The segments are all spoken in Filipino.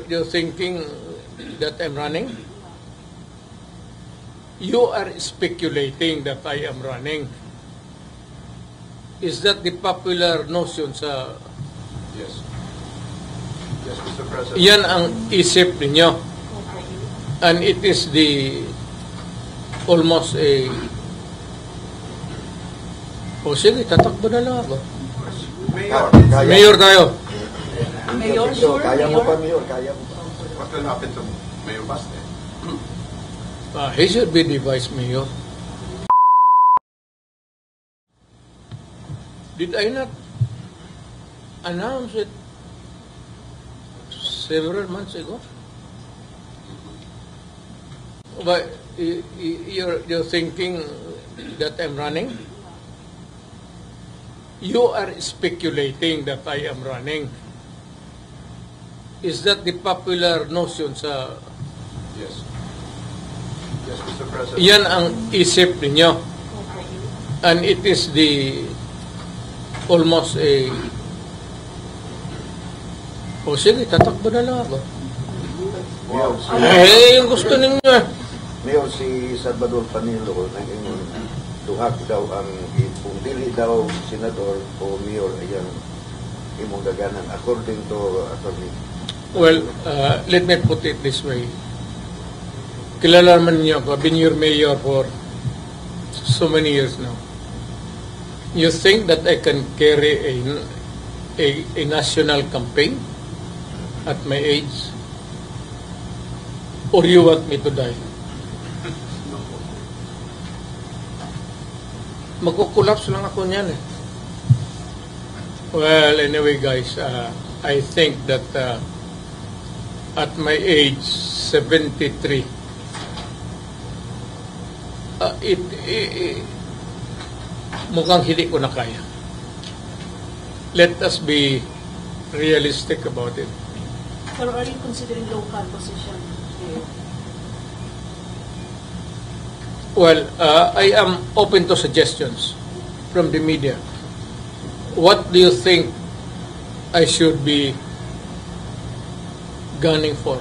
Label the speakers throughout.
Speaker 1: you're thinking that I'm running? You are speculating that I am running. Is that the popular notion sa...
Speaker 2: Yes. Yes, Mr. President.
Speaker 1: Yan ang isip ninyo. And it is the almost a... O sige, tatakbo na lang ako.
Speaker 2: Mayor,
Speaker 1: Mayor tayo.
Speaker 3: Mayor, sure,
Speaker 4: Kaya mo
Speaker 3: Mayor.
Speaker 4: pa, Mayor. Kaya mo pa.
Speaker 2: what will happen to Mayor Baste?
Speaker 1: He should be the vice mayor. Did I not announce it several months ago? But you're thinking that I'm running? You are speculating that I am running. Is that the popular notion sa...
Speaker 2: Yes. Yes, Mr. President.
Speaker 1: Yan ang isip ninyo. And it is the almost a... O sige, tatakbo na lang ako.
Speaker 4: Mayor,
Speaker 1: Yung gusto ninyo.
Speaker 4: Mayor, si Salvador Panilo, nag-ingon, tuhak daw ang kung dili daw senador o mayor ayan imong daganan according to attorney.
Speaker 1: Well, let me put it this way. Kilala naman niyo ako. I've been your mayor for so many years now. You think that I can carry a national campaign at my age? Or you want me to die? Magkukulaps lang ako niyan eh. Well, anyway guys, I think that at my age, 73, mukhang hindi ko na kaya. Let us be realistic about it.
Speaker 3: Pero are you considering local position?
Speaker 1: Well, I am open to suggestions from the media. What do you think I should be gunning for?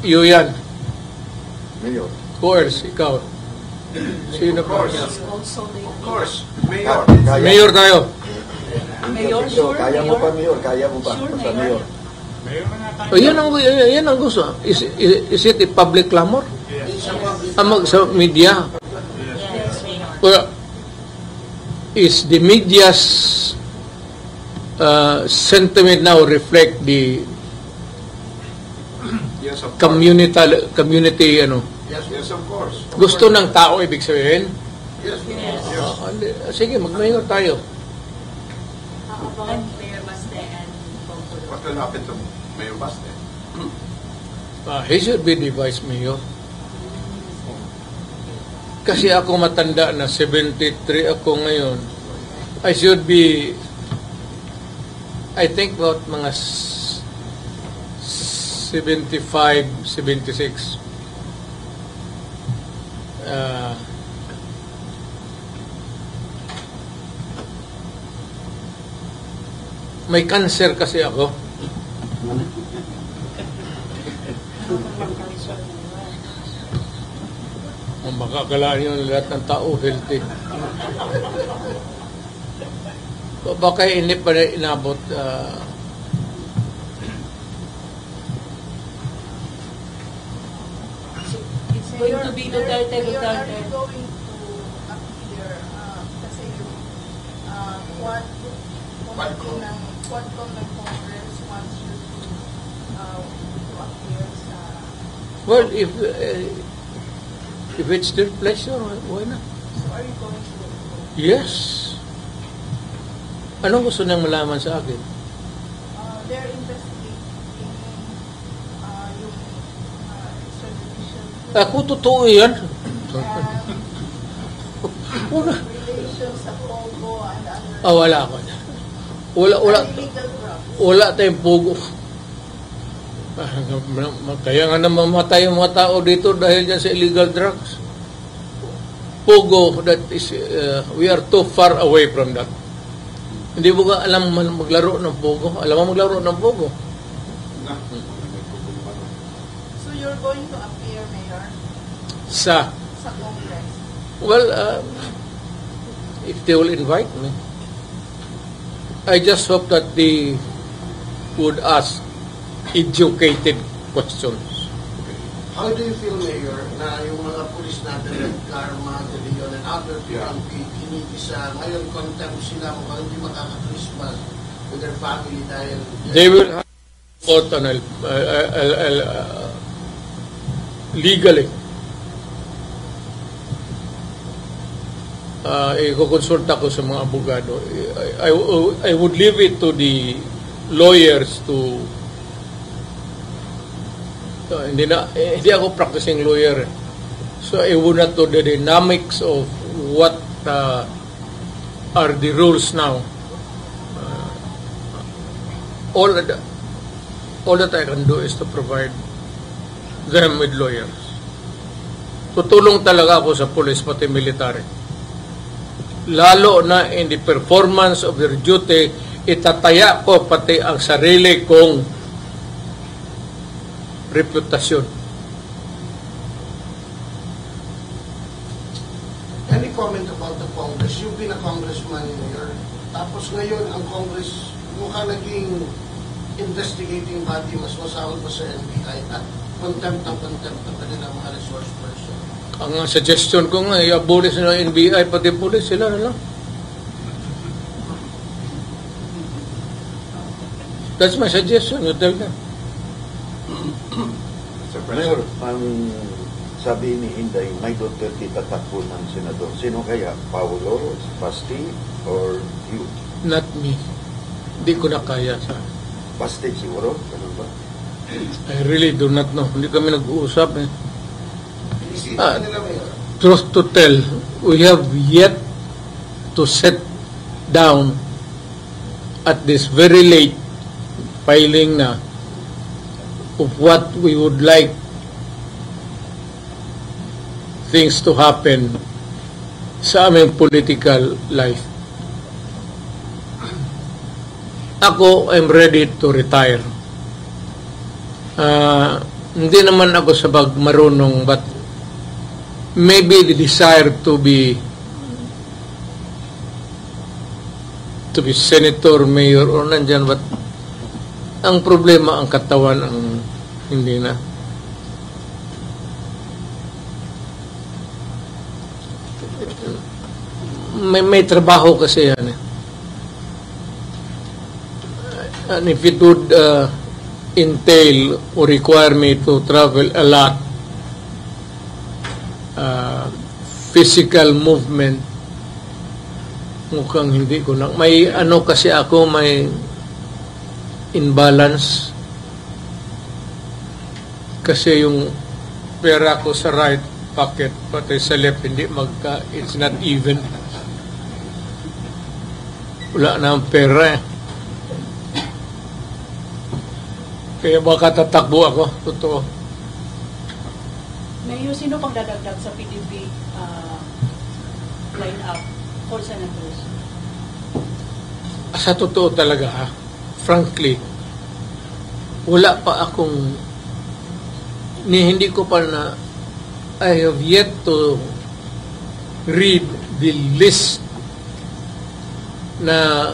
Speaker 1: You yan.
Speaker 4: Mayor.
Speaker 1: Who else? Ikaw. Sino
Speaker 2: Of
Speaker 1: pa?
Speaker 2: course.
Speaker 3: Also,
Speaker 2: Of course. Mayor.
Speaker 1: Mayor tayo.
Speaker 3: Mayor, sure,
Speaker 4: Kaya mo
Speaker 3: Mayor.
Speaker 4: pa, Mayor. Kaya mo pa.
Speaker 3: Sure,
Speaker 4: Basta
Speaker 3: Mayor.
Speaker 4: Mayor.
Speaker 1: O, yan ang gusto. Is it a public clamor? Sa media? Well, is the media's sentiment now reflect the
Speaker 2: Yes, of course.
Speaker 1: community ano?
Speaker 2: Yes, of course.
Speaker 1: Gusto ng tao, ibig sabihin?
Speaker 2: Yes,
Speaker 3: Yes.
Speaker 2: yes.
Speaker 1: Sige, mag-mayor tayo.
Speaker 3: Abangan Mayor Baste and Bongbong.
Speaker 2: What will happen to Mayor Baste?
Speaker 1: He should be the vice mayor. Kasi ako matanda na, 73 ako ngayon. I should be, I think about mga 75, 76. May cancer kasi ako. Ang makakalaan yun lahat ng tao healthy. Baka hindi pa na inabot.
Speaker 3: It's going to be Duterte.
Speaker 5: You're going to appear kasi Quadcom ng Congress wants you to appear sa...
Speaker 1: Well, if it's their pleasure, why not?
Speaker 5: So are you going to...
Speaker 1: Yes. Anong gusto niyang malaman sa akin?
Speaker 5: They're investigating yung extradition
Speaker 1: Ako, totoo yan. Wala.
Speaker 5: relations sa Congo and other
Speaker 1: Wala ako. Wala
Speaker 5: illegal drugs.
Speaker 1: wala tayong pugo. Kaya nga namamatay yung mga tao dito dahil dyan sa illegal drugs. Pugo, that is, we are too far away from that. Hindi mo ka alam maglaro ng pogo? Alam mo maglaro ng pogo?
Speaker 2: Na.
Speaker 5: So you're going to appear, Mayor,
Speaker 1: Sa,
Speaker 5: sa Congress?
Speaker 1: well, if they will invite me, I just hope that they would ask educated questions.
Speaker 6: How do you feel, Mayor, na yung mga pulis natin like Karma, De Leon, and other PNP, kinitisa, ngayon contempt sila mukhang hindi makaka-Christmas with their family dahil...
Speaker 1: They will have court and I'll, legally ikukonsulta ko sa mga abogado. I would leave it to the lawyers to hindi ako practicing lawyer. So I would not know the dynamics of what are the rules now. All that I can do is to provide them with lawyers. Tutulong talaga ako sa police pati military. Lalo na in the performance of their duty, itataya ko pati ang sarili kong reputasyon.
Speaker 6: Any comment about the Congress? You've been a congressman, Mayor. Tapos ngayon, ang Congress mukha naging investigating body, mas masawag pa sa NBI at contempt ng kanilang mga resource person.
Speaker 1: Ang suggestion ko nga, i-abolish na ng NBI, pati police, sila na lang. That's my suggestion, you tell them.
Speaker 4: Mayor, ang sabi ni Inday, may Duterte tatakbo ng senador. Sino kaya? Paulo, Basti, or you?
Speaker 1: Not me. Hindi ko na kaya sa...
Speaker 4: Basti siguro? Ganun ba?
Speaker 1: I really do not know. Hindi kami nag-uusap eh.
Speaker 6: Inisita nila, Mayor.
Speaker 1: Truth to tell, we have yet to sit down at this very late filing na of what we would like things to happen sa aming political life. Ako, I'm ready to retire. Hindi naman ako sa marunong, but maybe the desire to be senator, mayor, or nandyan, but ang problema, ang katawan, ang hindi na. May trabaho kasi yan eh. And if it would entail or require me to travel a lot, physical movement, mukhang hindi ko na. May ano kasi ako, may imbalance. Kasi yung pera ko sa right pocket, pati sa left, hindi it's not even. Wala na ang pera eh. Kaya baka tatakbo ako, totoo.
Speaker 3: Mayor, sino pang dadagdag sa PDP line-up for senators?
Speaker 1: Sa totoo talaga, frankly, wala pa akong hindi ko pa na I have yet to read the list na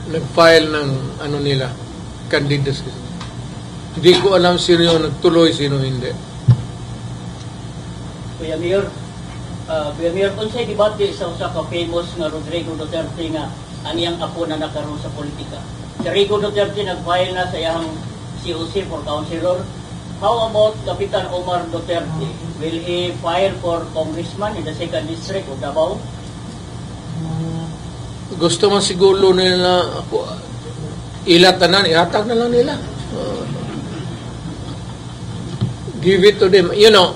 Speaker 1: nag-file ng ano nila, candidates. Hindi ko alam sino yung nagtuloy, sino hindi.
Speaker 7: Kuya Mayor, unsay debate sa usa ka famous nga Rodrigo Duterte nga aniyang apo na nakaroon sa politika. Si Rodrigo Duterte nag-file na sa iyang COC for councilor. How about Kapitan Omar Duterte? Will he file for congressman in the 2nd district of Davao?
Speaker 1: Gusto man siguro nila ako ilatanan, ihatag na lang nila. Give it to them. You know,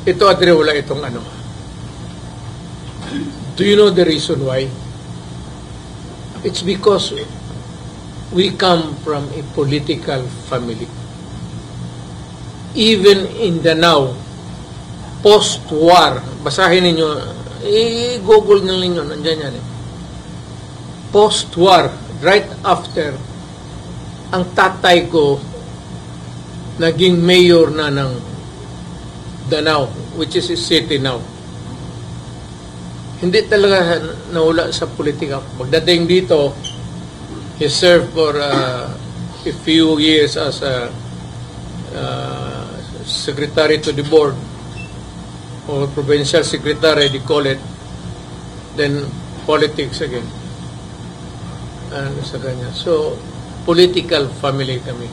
Speaker 1: ito at wala itong ano. Do you know the reason why? It's because we come from a political family. Even in the now, post-war, basahin ninyo I-google na ninyo, nandyan yan eh. Post-war, right after, ang tatay ko naging mayor na ng Danao, which is a city now. Hindi talaga nawala sa politika. Pagdating dito, he served for a few years as a secretary to the board or provincial secretary, they call it. Then politics again. Sa kanya. So, political family kami.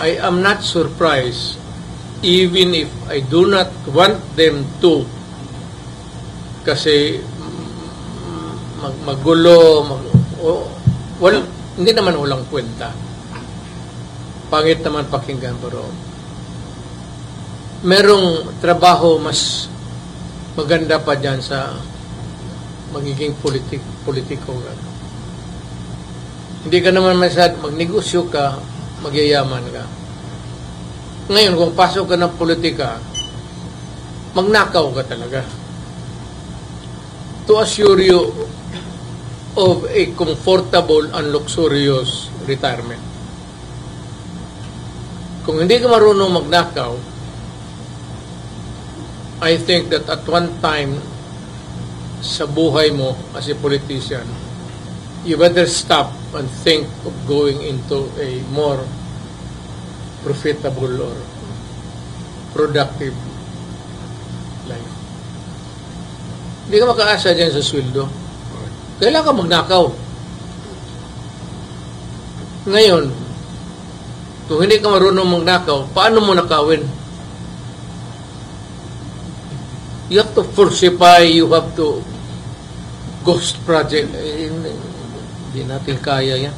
Speaker 1: I am not surprised even if I do not want them to, kasi magulo, hindi naman walang kwenta. Pangit naman pakinggan, pero merong trabaho mas maganda pa dyan sa magiging politiko. Hindi ka naman magnegosyo ka, magyayaman ka. Ngayon, kung pasok ka ng politika, magnakaw ka talaga. To assure you of a comfortable and luxurious retirement. Kung hindi ka marunong magnakaw, I think that at one time sa buhay mo as a politician, you better stop and think of going into a more profitable or productive life. Hindi ka makaasa dyan sa sweldo. Kailangan ka magnakaw. Ngayon, kung hindi ka marunong magnakaw, paano mo nakawin? You have to falsify, you have to ghost project. Hindi natin kaya yan.